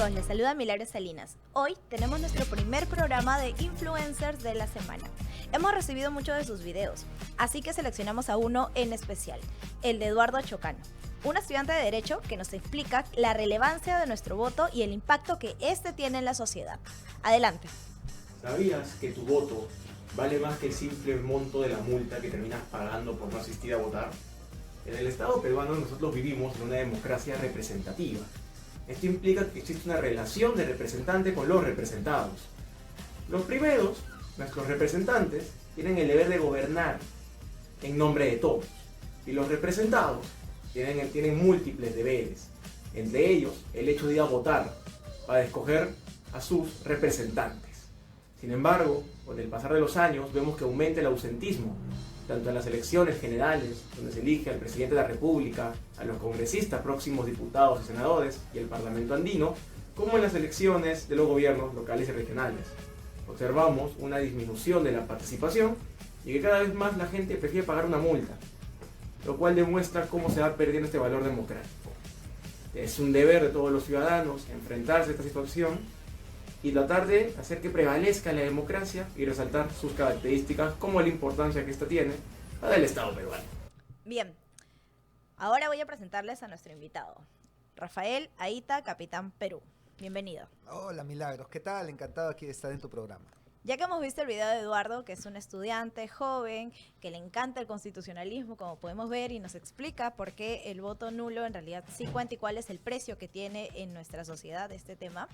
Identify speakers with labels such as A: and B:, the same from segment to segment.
A: amigos, les saluda Milagros Salinas. Hoy tenemos nuestro primer programa de influencers de la semana. Hemos recibido muchos de sus videos, así que seleccionamos a uno en especial, el de Eduardo Chocano, un estudiante de Derecho que nos explica la relevancia de nuestro voto y el impacto que este tiene en la sociedad. Adelante.
B: ¿Sabías que tu voto vale más que el simple monto de la multa que terminas pagando por no asistir a votar? En el Estado peruano nosotros vivimos en una democracia representativa. Esto implica que existe una relación de representante con los representados. Los primeros, nuestros representantes, tienen el deber de gobernar en nombre de todos. Y los representados tienen múltiples deberes. Entre ellos, el hecho de ir a votar para escoger a sus representantes. Sin embargo, con el pasar de los años, vemos que aumenta el ausentismo, tanto en las elecciones generales, donde se elige al presidente de la República, a los congresistas, próximos diputados y senadores, y el Parlamento andino, como en las elecciones de los gobiernos locales y regionales. Observamos una disminución de la participación y que cada vez más la gente prefiere pagar una multa, lo cual demuestra cómo se va perdiendo este valor democrático. Es un deber de todos los ciudadanos enfrentarse a esta situación y tratar de hacer que prevalezca la democracia y resaltar sus características como la importancia que esta tiene para el Estado peruano.
A: Bien, ahora voy a presentarles a nuestro invitado, Rafael Aita, Capitán Perú. Bienvenido.
C: Hola Milagros, ¿qué tal? Encantado aquí de estar en tu programa.
A: Ya que hemos visto el video de Eduardo, que es un estudiante joven, que le encanta el constitucionalismo, como podemos ver, y nos explica por qué el voto nulo en realidad sí cuenta y cuál es el precio que tiene en nuestra sociedad este tema,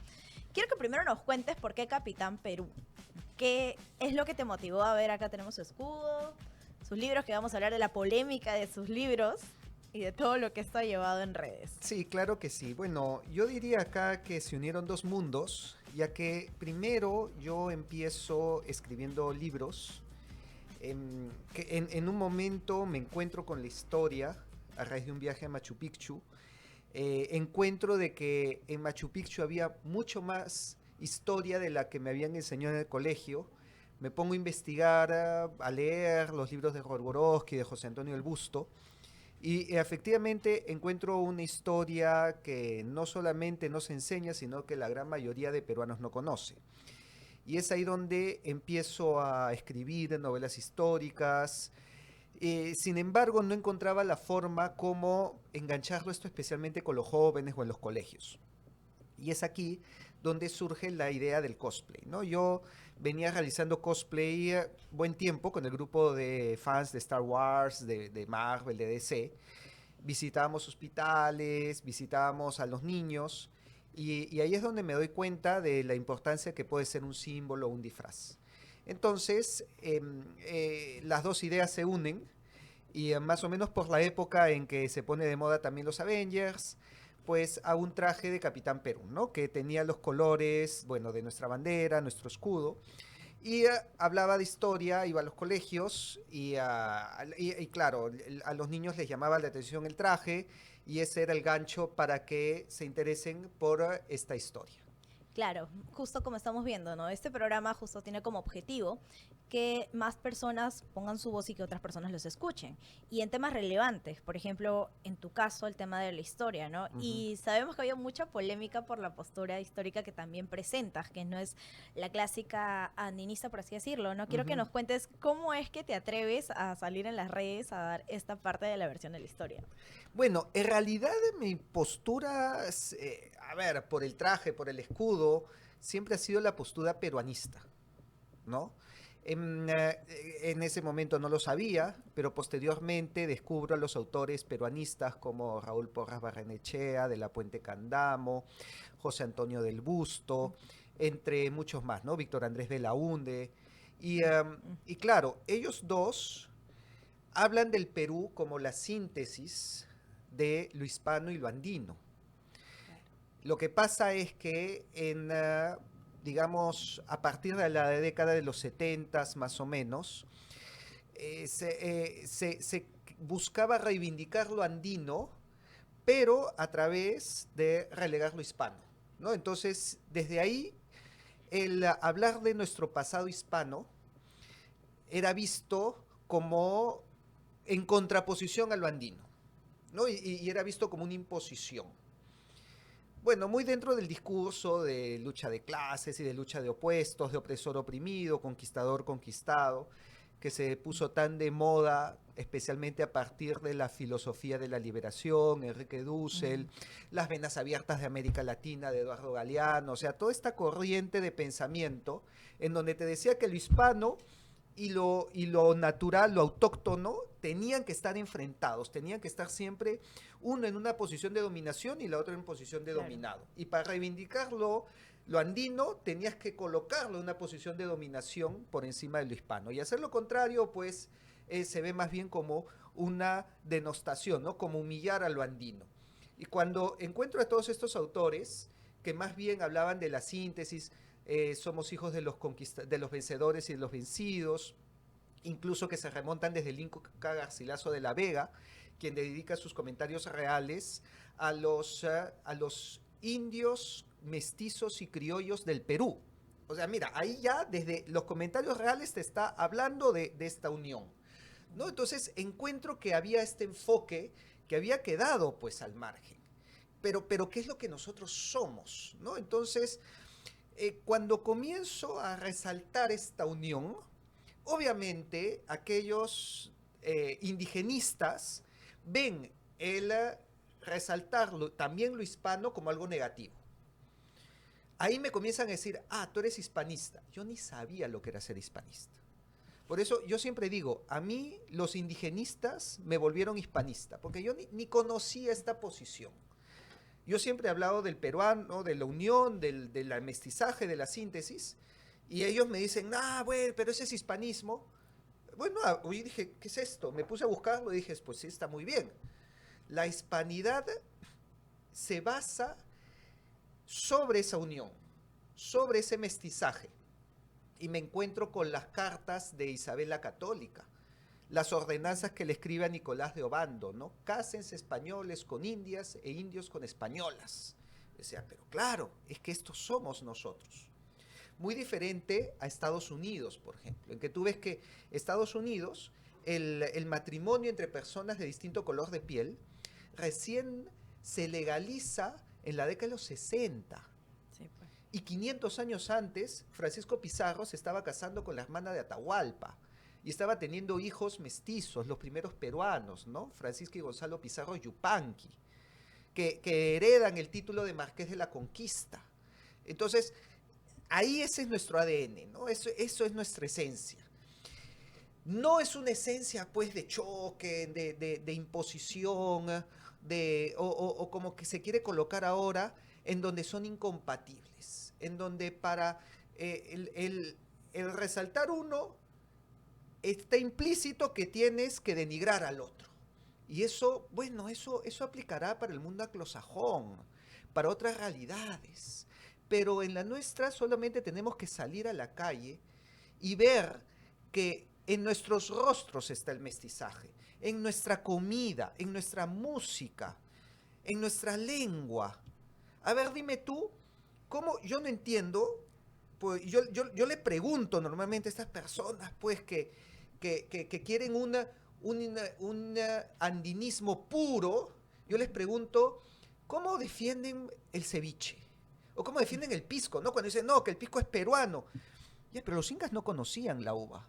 A: quiero que primero nos cuentes por qué Capitán Perú. ¿Qué es lo que te motivó a ver? Acá tenemos su escudo, sus libros, que vamos a hablar de la polémica de sus libros y de todo lo que esto ha llevado en redes.
C: Sí, claro que sí. Bueno, yo diría acá que se unieron dos mundos, ya que primero yo empiezo escribiendo libros, que en un momento me encuentro con la historia a raíz de un viaje a Machu Picchu. Encuentro de que en Machu Picchu había mucho más historia de la que me habían enseñado en el colegio. Me pongo a investigar, a leer los libros de Gorgorowski, de José Antonio del Busto, y efectivamente encuentro una historia que no solamente no se enseña, sino que la gran mayoría de peruanos no conoce. Y es ahí donde empiezo a escribir novelas históricas. Sin embargo, no encontraba la forma como engancharlo esto especialmente con los jóvenes o en los colegios. Y es aquí donde surge la idea del cosplay, ¿no? Yo venía realizando cosplay buen tiempo con el grupo de fans de Star Wars, de Marvel, de DC. Visitábamos hospitales, visitábamos a los niños y ahí es donde me doy cuenta de la importancia que puede ser un símbolo o un disfraz. Entonces, las dos ideas se unen y más o menos por la época en que se pone de moda también los Avengers, pues a un traje de Capitán Perú, ¿no? Que tenía los colores, bueno, de nuestra bandera, nuestro escudo, y hablaba de historia, iba a los colegios y claro, a los niños les llamaba la atención el traje y ese era el gancho para que se interesen por esta historia.
A: Claro, justo como estamos viendo, ¿no? Este programa justo tiene como objetivo que más personas pongan su voz y que otras personas los escuchen. Y en temas relevantes, por ejemplo, en tu caso, el tema de la historia, ¿no? Y sabemos que había mucha polémica por la postura histórica que también presentas, que no es la clásica andinista, por así decirlo, ¿no? Quiero que nos cuentes cómo es que te atreves a salir en las redes a dar esta parte de la versión de la historia.
C: Bueno, en realidad mi postura, a ver, por el traje, por el escudo, siempre ha sido la postura peruanista, ¿no? En ese momento no lo sabía, pero posteriormente descubro a los autores peruanistas como Raúl Porras Barrenechea, de la Puente Candamo, José Antonio del Busto, entre muchos más, ¿no? Víctor Andrés de la Hunde. Y claro, ellos dos hablan del Perú como la síntesis de lo hispano y lo andino. Lo que pasa es que digamos, a partir de la década de los 70 más o menos, se buscaba reivindicar lo andino, pero a través de relegar lo hispano, ¿no? Entonces, desde ahí, el hablar de nuestro pasado hispano era visto como en contraposición a lo andino, ¿no? Y era visto como una imposición. Bueno, muy dentro del discurso de lucha de clases y de lucha de opuestos, de opresor oprimido, conquistador conquistado, que se puso tan de moda, especialmente a partir de la filosofía de la liberación, Enrique Dussel, las venas abiertas de América Latina de Eduardo Galeano, o sea, toda esta corriente de pensamiento en donde te decía que lo hispano y lo natural, lo autóctono, tenían que estar enfrentados, tenían que estar siempre uno en una posición de dominación y la otra en posición de
A: Claro.
C: dominado. Y para reivindicarlo, lo andino, tenías que colocarlo en una posición de dominación por encima de lo hispano. Y hacer lo contrario, pues, se ve más bien como una denostación, ¿no? Como humillar a lo andino. Y cuando encuentro a todos estos autores que más bien hablaban de la síntesis, somos hijos de de los vencedores y de los vencidos, incluso que se remontan desde el Inca Garcilaso de la Vega, quien dedica sus comentarios reales a los indios, mestizos y criollos del Perú. O sea, mira, ahí ya desde los comentarios reales te está hablando de esta unión, ¿no? Entonces encuentro que había este enfoque que había quedado pues al margen. Pero ¿qué es lo que nosotros somos? ¿No? Entonces, cuando comienzo a resaltar esta unión, obviamente aquellos indigenistas ven el resaltarlo, también lo hispano, como algo negativo. Ahí me comienzan a decir, ah, tú eres hispanista. Yo ni sabía lo que era ser hispanista. Por eso yo siempre digo, a mí los indigenistas me volvieron hispanista, porque yo ni conocía esta posición. Yo siempre he hablado del peruano, de la unión, del mestizaje, de la síntesis, y ellos me dicen, ah, bueno, pero ese es hispanismo. Bueno, hoy dije, ¿qué es esto? Me puse a buscarlo y dije, pues sí, está muy bien. La hispanidad se basa sobre esa unión, sobre ese mestizaje. Y me encuentro con las cartas de Isabel la Católica, las ordenanzas que le escribe a Nicolás de Obando, ¿no? Cásense españoles con indias e indios con españolas. Decía, pero claro, es que estos somos nosotros. Muy diferente a Estados Unidos, por ejemplo, en que tú ves que Estados Unidos, el matrimonio entre personas de distinto color de piel, recién se legaliza en la década de los 60.
A: Sí, pues.
C: Y 500 años antes, Francisco Pizarro se estaba casando con la hermana de Atahualpa y estaba teniendo hijos mestizos, los primeros peruanos, ¿no? Francisco y Gonzalo Pizarro Yupanqui, que heredan el título de Marqués de la Conquista. Entonces, ahí ese es nuestro ADN, ¿no? Eso es nuestra esencia. No es una esencia, pues, de choque, de imposición, o como que se quiere colocar ahora, en donde son incompatibles, en donde para el resaltar uno está implícito que tienes que denigrar al otro. Y eso, bueno, eso aplicará para el mundo anglosajón, para otras realidades. Pero en la nuestra solamente tenemos que salir a la calle y ver que en nuestros rostros está el mestizaje, en nuestra comida, en nuestra música, en nuestra lengua. A ver, dime tú, ¿cómo? Yo no entiendo, pues yo le pregunto normalmente a estas personas, pues, que quieren un andinismo puro, yo les pregunto, ¿cómo defienden el ceviche? O cómo defienden el pisco, ¿no? Cuando dicen, no, que el pisco es peruano. Ya, pero los incas no conocían la uva.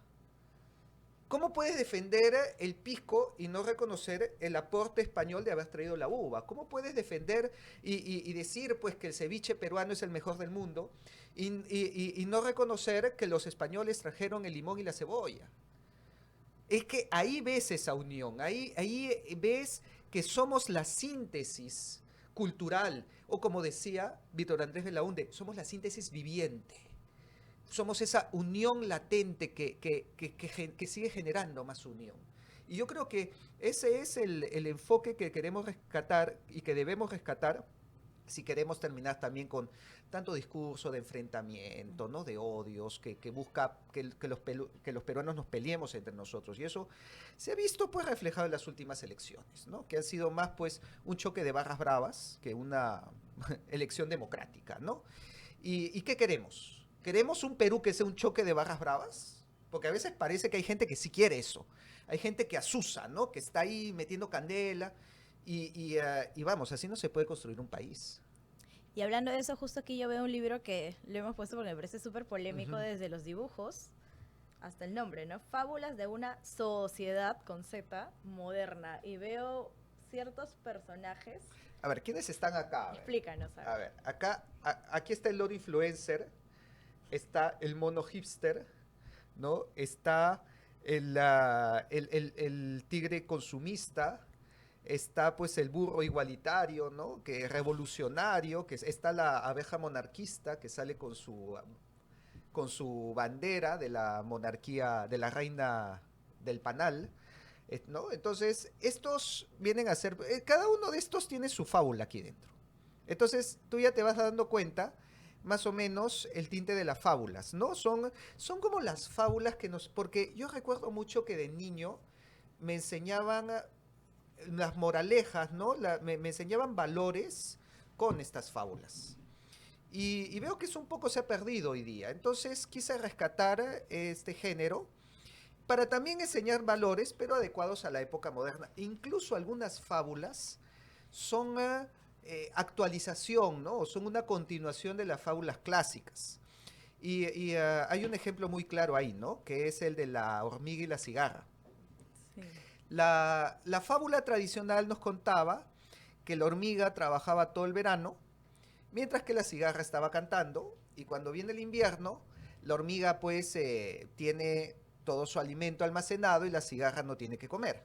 C: ¿Cómo puedes defender el pisco y no reconocer el aporte español de haber traído la uva? ¿Cómo puedes defender y decir pues que el ceviche peruano es el mejor del mundo y no reconocer que los españoles trajeron el limón y la cebolla? Es que ahí ves esa unión, ahí ves que somos la síntesis cultural, o como decía Víctor Andrés Belaunde, somos la síntesis viviente. Somos esa unión latente que sigue generando más unión. Y yo creo que ese es el enfoque que queremos rescatar y que debemos rescatar si queremos terminar también con tanto discurso de enfrentamiento, ¿no? De odios, que busca que los peruanos nos peleemos entre nosotros. Y eso se ha visto pues reflejado en las últimas elecciones, ¿no? Que han sido más pues un choque de barras bravas que una elección democrática, ¿no? ¿Y qué queremos? ¿Queremos un Perú que sea un choque de barras bravas? Porque a veces parece que hay gente que sí quiere eso. Hay gente que asusa, ¿no? Que está ahí metiendo candela. Y vamos, así no se puede construir un país.
A: Y hablando de eso, justo aquí yo veo un libro que lo hemos puesto porque me parece súper polémico,
C: Ujú.
A: desde los dibujos hasta el nombre, ¿no? Fábulas de una sociedad con Z moderna. Y veo ciertos personajes.
C: A ver, ¿quiénes están acá?
A: Explícanos.
C: A ver, acá, aquí está el loro influencer, está el mono hipster, ¿no? Está el tigre consumista, está pues el burro igualitario, ¿no? Que revolucionario, está la abeja monarquista que sale con su bandera de la monarquía, de la reina del panal, ¿no? Entonces, estos vienen a ser, cada uno de estos tiene su fábula aquí dentro. Entonces, tú ya te vas dando cuenta más o menos el tinte de las fábulas, ¿no? Son como las fábulas que nos... Porque yo recuerdo mucho que de niño me enseñaban las moralejas, ¿no? Me enseñaban valores con estas fábulas. Y veo que eso un poco se ha perdido hoy día. Entonces quise rescatar este género para también enseñar valores, pero adecuados a la época moderna. Incluso algunas fábulas son actualización, ¿no? O son una continuación de las fábulas clásicas. Hay un ejemplo muy claro ahí, ¿no? Que es el de la hormiga y la cigarra.
A: Sí.
C: La fábula tradicional nos contaba que la hormiga trabajaba todo el verano, mientras que la cigarra estaba cantando, y cuando viene el invierno, la hormiga pues tiene todo su alimento almacenado y la cigarra no tiene que comer.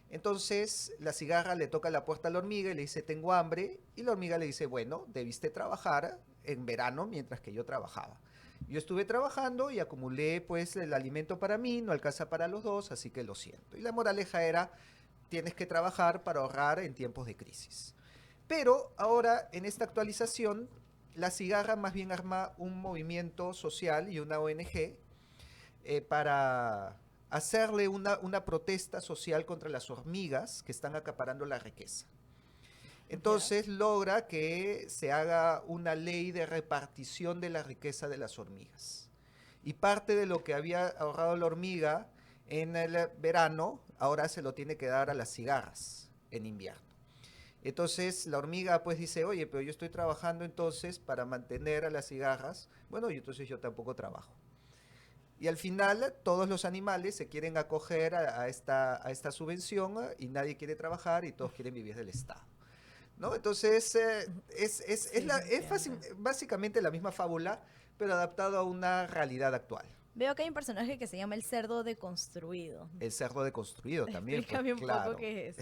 C: Entonces la cigarra le toca la puerta a la hormiga y le dice, tengo hambre, y la hormiga le dice, bueno, debiste trabajar en verano mientras que yo trabajaba. Yo estuve trabajando y acumulé pues el alimento para mí, no alcanza para los dos, así que lo siento. Y la moraleja era, tienes que trabajar para ahorrar en tiempos de crisis. Pero ahora, en esta actualización, la cigarra más bien arma un movimiento social y una ONG para hacerle una protesta social contra las hormigas que están acaparando la riqueza. Entonces logra que se haga una ley de repartición de la riqueza de las hormigas. Y parte de lo que había ahorrado la hormiga en el verano, ahora se lo tiene que dar a las cigarras en invierno. Entonces la hormiga pues dice, oye, pero yo estoy trabajando entonces para mantener a las cigarras. Bueno, y entonces yo tampoco trabajo. Y al final todos los animales se quieren acoger a esta subvención y nadie quiere trabajar y todos quieren vivir del Estado, ¿no? Entonces básicamente la misma fábula, pero adaptado a una realidad actual.
A: Veo que hay un personaje que se llama el cerdo deconstruido.
C: El cerdo deconstruido también.
A: Explícame
C: Pues,
A: un
C: claro.
A: poco qué es.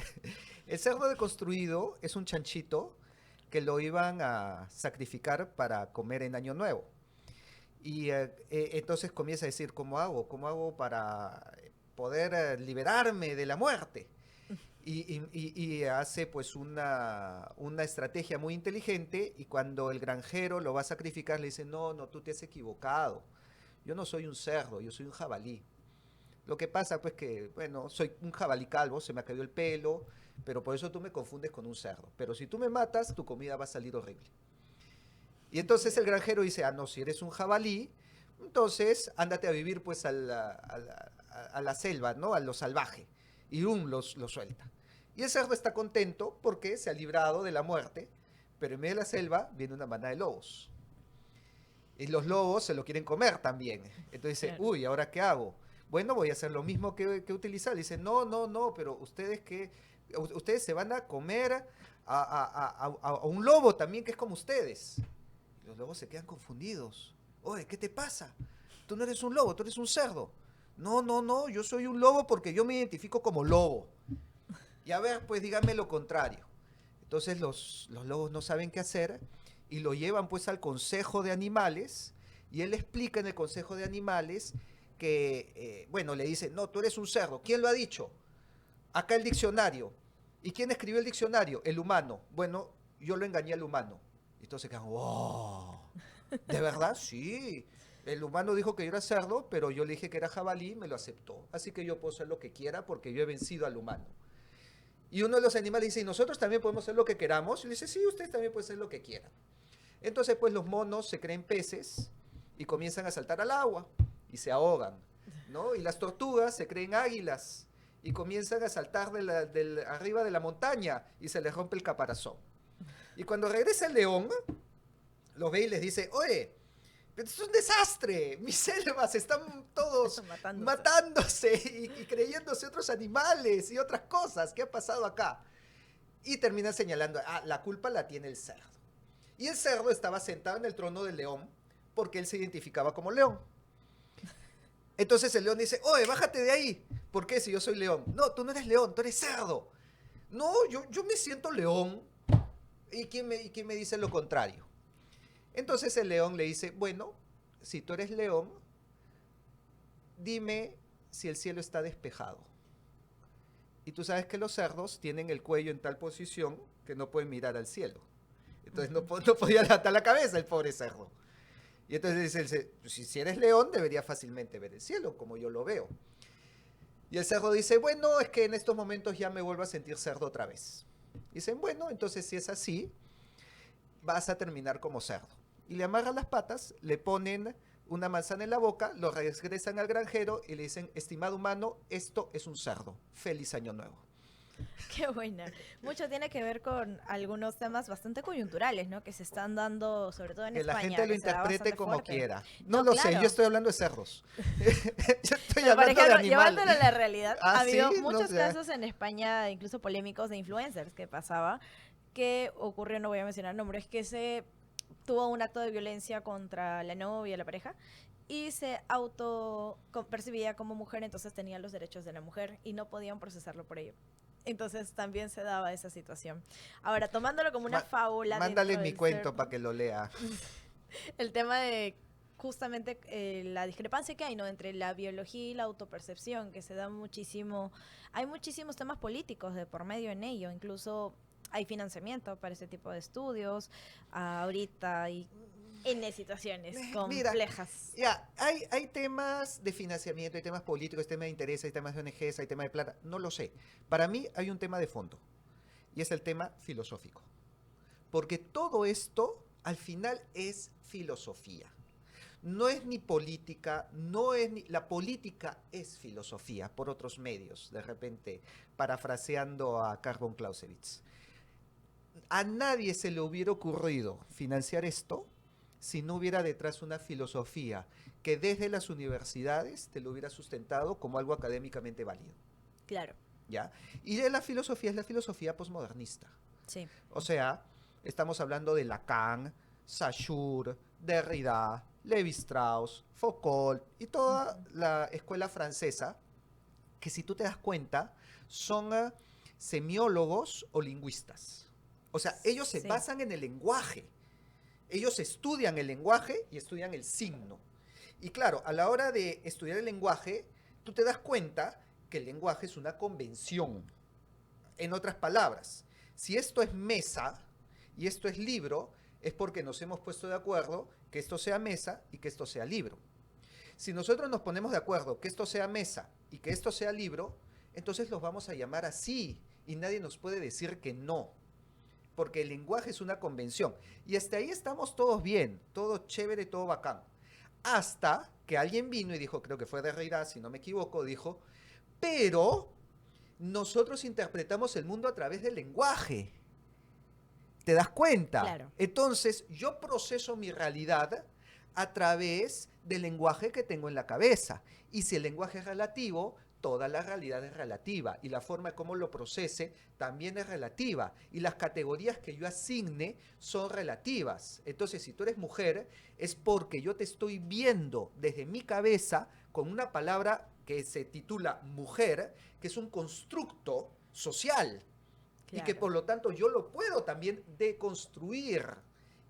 C: El cerdo deconstruido es un chanchito que lo iban a sacrificar para comer en Año Nuevo. Y entonces comienza a decir, ¿cómo hago? ¿Cómo hago para poder liberarme de la muerte? Y hace pues una estrategia muy inteligente, y cuando el granjero lo va a sacrificar le dice, no, no, tú te has equivocado. Yo no soy un cerdo, yo soy un jabalí. Lo que pasa pues que, bueno, soy un jabalí calvo, se me ha caído el pelo, pero por eso tú me confundes con un cerdo. Pero si tú me matas, tu comida va a salir horrible. Y entonces el granjero dice, ah, no, si eres un jabalí, entonces ándate a vivir pues a la selva, ¿no? A lo salvaje. Y lo suelta. Y el cerdo está contento porque se ha librado de la muerte, pero en medio de la selva viene una manada de lobos. Y los lobos se lo quieren comer también. Entonces dice,
A: Claro.
C: uy, ¿ahora qué hago? Bueno, voy a hacer lo mismo que utilizar. Dice, no, no, no, pero ustedes se van a comer a un lobo también que es como ustedes. Y los lobos se quedan confundidos. Oye, ¿qué te pasa? Tú no eres un lobo, tú eres un cerdo. No, no, no, yo soy un lobo porque yo me identifico como lobo. Y a ver, pues díganme lo contrario. Entonces los lobos no saben qué hacer y lo llevan pues al consejo de animales, y él explica en el consejo de animales que, bueno, le dice, no, tú eres un cerdo. ¿Quién lo ha dicho? Acá el diccionario. ¿Y quién escribió el diccionario? El humano. Bueno, yo lo engañé al humano. Y todos se quedan, wow, ¿de verdad? Sí. El humano dijo que yo era cerdo, pero yo le dije que era jabalí y me lo aceptó. Así que yo puedo hacer lo que quiera porque yo he vencido al humano. Y uno de los animales dice, ¿y nosotros también podemos hacer lo que queramos? Y le dice, sí, ustedes también pueden hacer lo que quieran. Entonces, pues los monos se creen peces y comienzan a saltar al agua y se ahogan, ¿no? Y las tortugas se creen águilas y comienzan a saltar arriba de la montaña y se les rompe el caparazón. Y cuando regresa el león, lo ve y les dice, oye, pero esto es un desastre, mis selvas están todos matándose y creyéndose otros animales y otras cosas. ¿Qué ha pasado acá? Y termina señalando, la culpa la tiene el cerdo. Y el cerdo estaba sentado en el trono del león porque él se identificaba como león. Entonces el león dice, oye, bájate de ahí. ¿Por qué si yo soy león? No, tú no eres león, tú eres cerdo. No, yo me siento león. ¿Y quién me dice lo contrario? Entonces el león le dice, bueno, si tú eres león, dime si el cielo está despejado. Y tú sabes que los cerdos tienen el cuello en tal posición que no pueden mirar al cielo. Entonces no podía levantar la cabeza el pobre cerdo. Y entonces dice, si eres león, deberías fácilmente ver el cielo, como yo lo veo. Y el cerdo dice, bueno, es que en estos momentos ya me vuelvo a sentir cerdo otra vez. Dicen, bueno, entonces si es así, vas a terminar como cerdo. Y le amarran las patas, le ponen una manzana en la boca, lo regresan al granjero y le dicen, estimado humano, esto es un cerdo. Feliz año nuevo.
A: Qué buena. Mucho tiene que ver con algunos temas bastante coyunturales, ¿no? Que se están dando, sobre todo en
C: que
A: España.
C: Que la gente lo interprete como
A: fuerte.
C: quiera. No lo sé, yo estoy hablando de cerdos. Yo estoy
A: pero,
C: hablando
A: por ejemplo,
C: de animales.
A: Llevándolo a la realidad, ha habido
C: ¿sí?
A: muchos casos en España, incluso polémicos, de influencers que pasaba, que ocurrió, no voy a mencionar nombres, que se tuvo un acto de violencia contra la novia, la pareja, y se percibía como mujer, entonces tenía los derechos de la mujer y no podían procesarlo por ello. Entonces también se daba esa situación. Ahora, tomándolo como una fábula.
C: Mándale mi cuento para que lo lea.
A: El tema de justamente la discrepancia que hay, ¿no?, entre la biología y la autopercepción, que se da muchísimo. Hay muchísimos temas políticos de por medio en ello, incluso hay financiamiento para ese tipo de estudios. Ahorita hay N situaciones complejas.
C: Mira, hay temas de financiamiento, hay temas políticos, hay temas de interés, hay temas de ONGs, hay temas de plata, no lo sé. Para mí hay un tema de fondo y es el tema filosófico. Porque todo esto al final es filosofía. No es ni política, la política es filosofía por otros medios, de repente, parafraseando a Carl von Clausewitz. A nadie se le hubiera ocurrido financiar esto si no hubiera detrás una filosofía que desde las universidades te lo hubiera sustentado como algo académicamente válido.
A: Claro.
C: ¿Ya? Y de la filosofía es la filosofía posmodernista.
A: Sí.
C: O sea, estamos hablando de Lacan, Saussure, Derrida, Lévi-Strauss, Foucault y toda la escuela francesa, que si tú te das cuenta, son semiólogos o lingüistas. O sea, ellos se basan en el lenguaje. Ellos estudian el lenguaje y estudian el signo. Y claro, a la hora de estudiar el lenguaje, tú te das cuenta que el lenguaje es una convención. En otras palabras, si esto es mesa y esto es libro, es porque nos hemos puesto de acuerdo que esto sea mesa y que esto sea libro. Si nosotros nos ponemos de acuerdo que esto sea mesa y que esto sea libro, entonces los vamos a llamar así y nadie nos puede decir que no. Porque el lenguaje es una convención. Y hasta ahí estamos todos bien, todo chévere, todo bacán. Hasta que alguien vino y dijo, creo que fue Derrida, si no me equivoco, dijo, pero nosotros interpretamos el mundo a través del lenguaje. ¿Te das cuenta?
A: Claro.
C: Entonces, yo proceso mi realidad a través del lenguaje que tengo en la cabeza. Y si el lenguaje es relativo, toda la realidad es relativa y la forma como lo procese también es relativa y las categorías que yo asigne son relativas. Entonces, si tú eres mujer, es porque yo te estoy viendo desde mi cabeza con una palabra que se titula mujer, que es un constructo social. Claro. Y que por lo tanto yo lo puedo también deconstruir.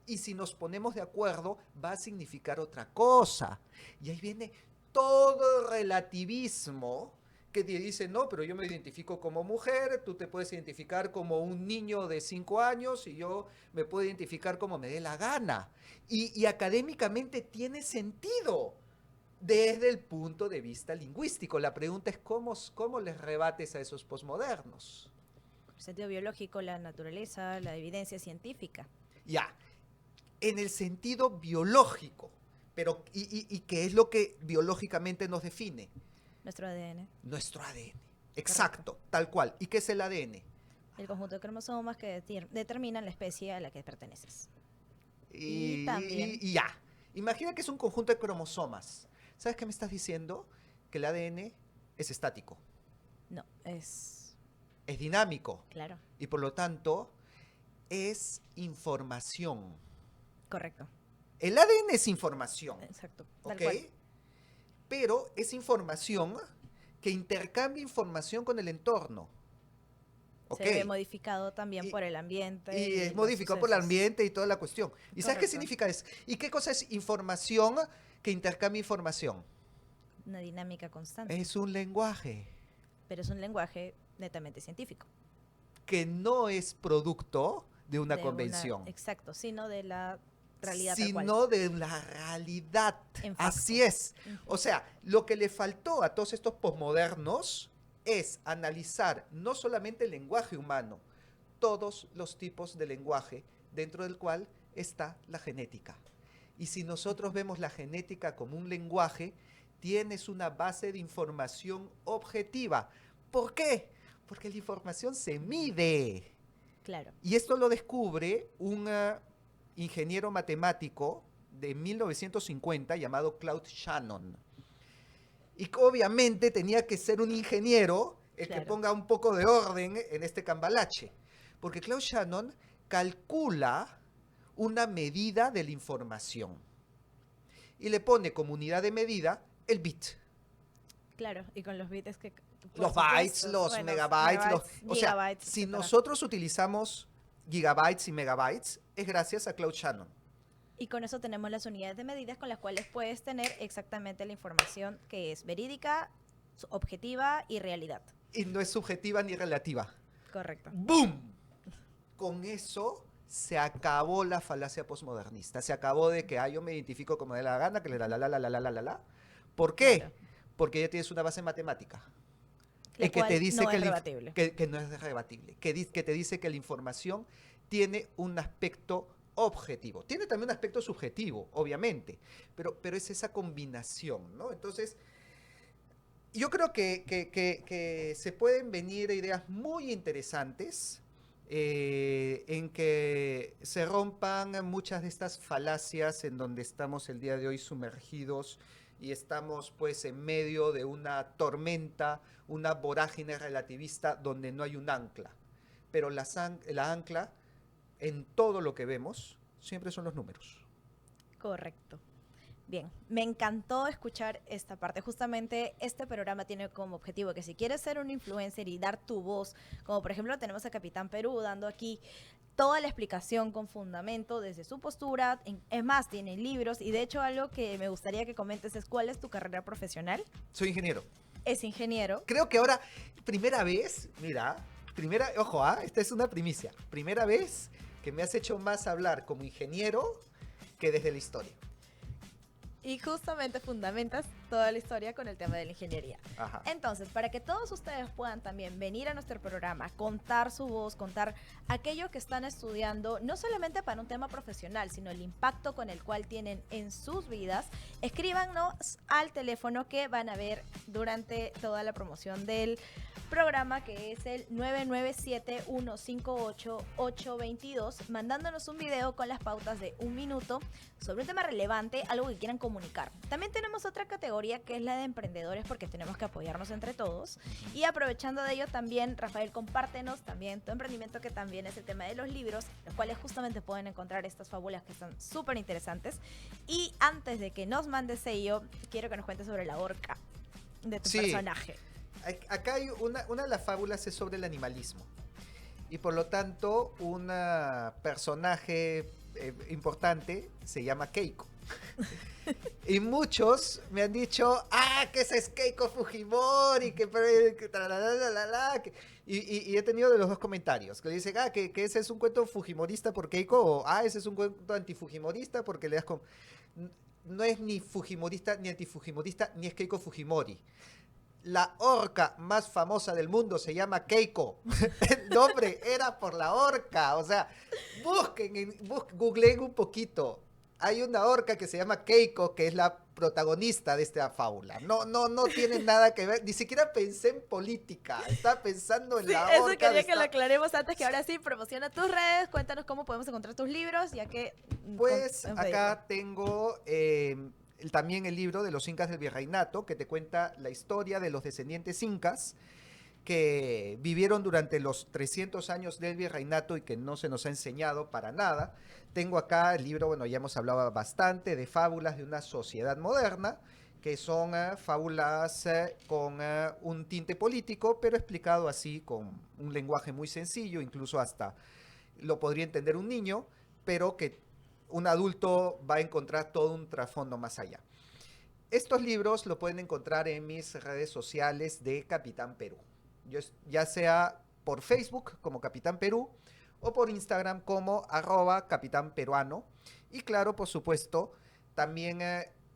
C: Y si nos ponemos de acuerdo, va a significar otra cosa. Y ahí viene todo el relativismo que te dice, no, pero yo me identifico como mujer, tú te puedes identificar como un niño de 5 años y yo me puedo identificar como me dé la gana. Y académicamente tiene sentido desde el punto de vista lingüístico. La pregunta es cómo les rebates a esos posmodernos.
A: El sentido biológico, la naturaleza, la evidencia científica.
C: Ya, en el sentido biológico, pero ¿y qué es lo que biológicamente nos define?
A: Nuestro ADN.
C: Nuestro ADN. Exacto, correcto. Tal cual. ¿Y qué es el ADN?
A: El conjunto de cromosomas que determinan la especie a la que perteneces. Y también,
C: y ya. Imagina que es un conjunto de cromosomas. ¿Sabes qué me estás diciendo? Que el ADN es estático,
A: no, es
C: es dinámico
A: claro,
C: y por lo tanto es información.
A: correcto,
C: El ADN es información,
A: exacto, tal
C: ¿ok?
A: cual.
C: Pero es información que intercambia información con el entorno. ¿Ok?
A: Se ve modificado también
C: Y-
A: por el ambiente
C: Y es
A: los
C: modificado por el
A: sucesos.
C: ambiente y toda la cuestión. ¿Y sabes qué
A: Correcto.
C: significa eso? ¿Y qué cosa es información que intercambia información?
A: Una dinámica constante,
C: Es un lenguaje
A: pero es un lenguaje netamente científico.
C: que no es producto de una
A: De
C: convención,
A: exacto, sino de la realidad tal cual.
C: sino de la realidad.
A: En facto.
C: Así es.
A: Ujú.
C: O sea, lo que le faltó a todos estos posmodernos es analizar no solamente el lenguaje humano, todos los tipos de lenguaje, dentro del cual está la genética. Y si nosotros vemos la genética como un lenguaje, tienes una base de información objetiva. ¿Por qué? Porque la información se mide.
A: Claro,
C: Y esto lo descubre un ingeniero matemático de 1950 llamado Claude Shannon. Y que obviamente tenía que ser un ingeniero el que
A: Claro.
C: ponga un poco de orden en este cambalache. Porque Claude Shannon calcula una medida de la información. Y le pone como unidad de medida el bit.
A: claro, y con los bits que... por
C: Los
A: supuesto,
C: bytes, los
A: bueno,
C: megabytes, o sea,
A: gigabytes,
C: si
A: etcétera.
C: nosotros utilizamos gigabytes y megabytes, es gracias a Claude Shannon.
A: Y con eso tenemos las unidades de medidas con las cuales puedes tener exactamente la información que es verídica, objetiva y realidad.
C: Y no es subjetiva ni relativa.
A: Correcto.
C: ¡Boom! Con eso se acabó la falacia postmodernista. Se acabó de que yo me identifico como de la gana, que le la. ¿Por qué?
A: Claro.
C: Porque ya tienes una base matemática.
A: La
C: Que
A: cual
C: te dice
A: no
C: que,
A: es
C: la inf-
A: rebatible.
C: que no es rebatible. Que te dice que la información tiene un aspecto objetivo. Tiene también un aspecto subjetivo, obviamente. Pero es esa combinación, ¿no? Entonces, yo creo que se pueden venir ideas muy interesantes en que se rompan muchas de estas falacias en donde estamos el día de hoy sumergidos y estamos pues en medio de una tormenta, una vorágine relativista donde no hay un ancla. Pero la ancla en todo lo que vemos siempre son los números.
A: Correcto. Bien, me encantó escuchar esta parte. Justamente este programa tiene como objetivo que si quieres ser un influencer y dar tu voz, como por ejemplo tenemos a Capitán Perú dando aquí toda la explicación con fundamento desde su postura, es más, tiene libros y de hecho algo que me gustaría que comentes es cuál es tu carrera profesional.
C: Soy ingeniero.
A: Es ingeniero.
C: Creo que ahora, primera vez, ojo, esta es una primicia. Primera vez que me has hecho más hablar como ingeniero que desde la historia.
A: Y justamente fundamentas toda la historia con el tema de la ingeniería.
C: Ajá.
A: Entonces, para que todos ustedes puedan también venir a nuestro programa, contar su voz, contar aquello que están estudiando, no solamente para un tema profesional, sino el impacto con el cual tienen en sus vidas, escríbanos al teléfono que van a ver durante toda la promoción del programa, que es el 997-158-822, mandándonos un video con las pautas de 1 minuto sobre un tema relevante, algo que quieran comunicar. También tenemos otra categoría que es la de emprendedores, porque tenemos que apoyarnos entre todos. Y aprovechando de ello también, Rafael, compártenos también tu emprendimiento, que también es el tema de los libros, los cuales justamente pueden encontrar estas fábulas que están súper interesantes. Y antes de que nos mandes ello, quiero que nos cuentes sobre la orca de tu
C: Sí.
A: personaje.
C: Acá hay una de las fábulas es sobre el animalismo. Y por lo tanto, un personaje importante se llama Keiko. Y muchos me han dicho, que ese es Keiko Fujimori, y he tenido de los dos comentarios, que le dicen, que ese es un cuento fujimorista por Keiko, o ese es un cuento antifujimorista porque le das con... No es ni fujimorista, ni antifujimorista, ni es Keiko Fujimori. La orca más famosa del mundo se llama Keiko. El nombre era por la orca. O sea, googleen un poquito. hay una orca que se llama Keiko, que es la protagonista de esta fábula. No tiene nada que ver, ni siquiera pensé en política, estaba pensando en
A: Sí,
C: la
A: eso
C: orca.
A: quería que lo aclaremos antes, que ahora sí, promociona tus redes, cuéntanos cómo podemos encontrar tus libros, ya que...
C: Pues acá tengo también el libro de los incas del virreinato, que te cuenta la historia de los descendientes incas que vivieron durante los 300 años del virreinato y que no se nos ha enseñado para nada. Tengo acá el libro, bueno, ya hemos hablado bastante de fábulas de una sociedad moderna, que son fábulas con un tinte político, pero explicado así con un lenguaje muy sencillo, incluso hasta lo podría entender un niño, pero que un adulto va a encontrar todo un trasfondo más allá. Estos libros lo pueden encontrar en mis redes sociales de Capitán Perú. Ya sea por Facebook como Capitán Perú o por Instagram como @capitánperuano. Y claro, por supuesto, también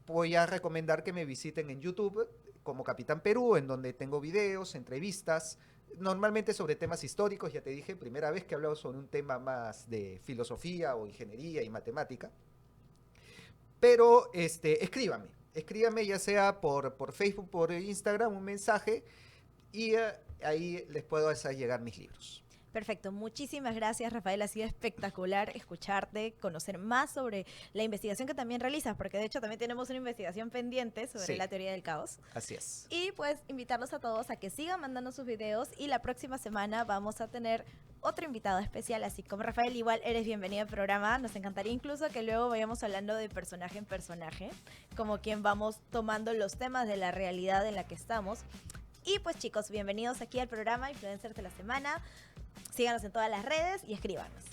C: voy a recomendar que me visiten en YouTube como Capitán Perú, en donde tengo videos, entrevistas, normalmente sobre temas históricos. Ya te dije, primera vez que hablamos sobre un tema más de filosofía o ingeniería y matemática. Pero escríbame ya sea por Facebook, por Instagram, un mensaje, y ahí les puedo hacer llegar mis libros.
A: Perfecto, muchísimas gracias, Rafael, ha sido espectacular escucharte, conocer más sobre la investigación que también realizas, porque de hecho también tenemos una investigación pendiente sobre la teoría del caos.
C: Así es.
A: Y pues invitarlos a todos a que sigan mandando sus videos, y la próxima semana vamos a tener otro invitado especial, así como Rafael, igual eres bienvenido al programa. Nos encantaría incluso que luego vayamos hablando de personaje en personaje, como quien vamos tomando los temas de la realidad en la que estamos. Y pues chicos, bienvenidos aquí al programa Influencers de la Semana. Síganos en todas las redes y escríbanos.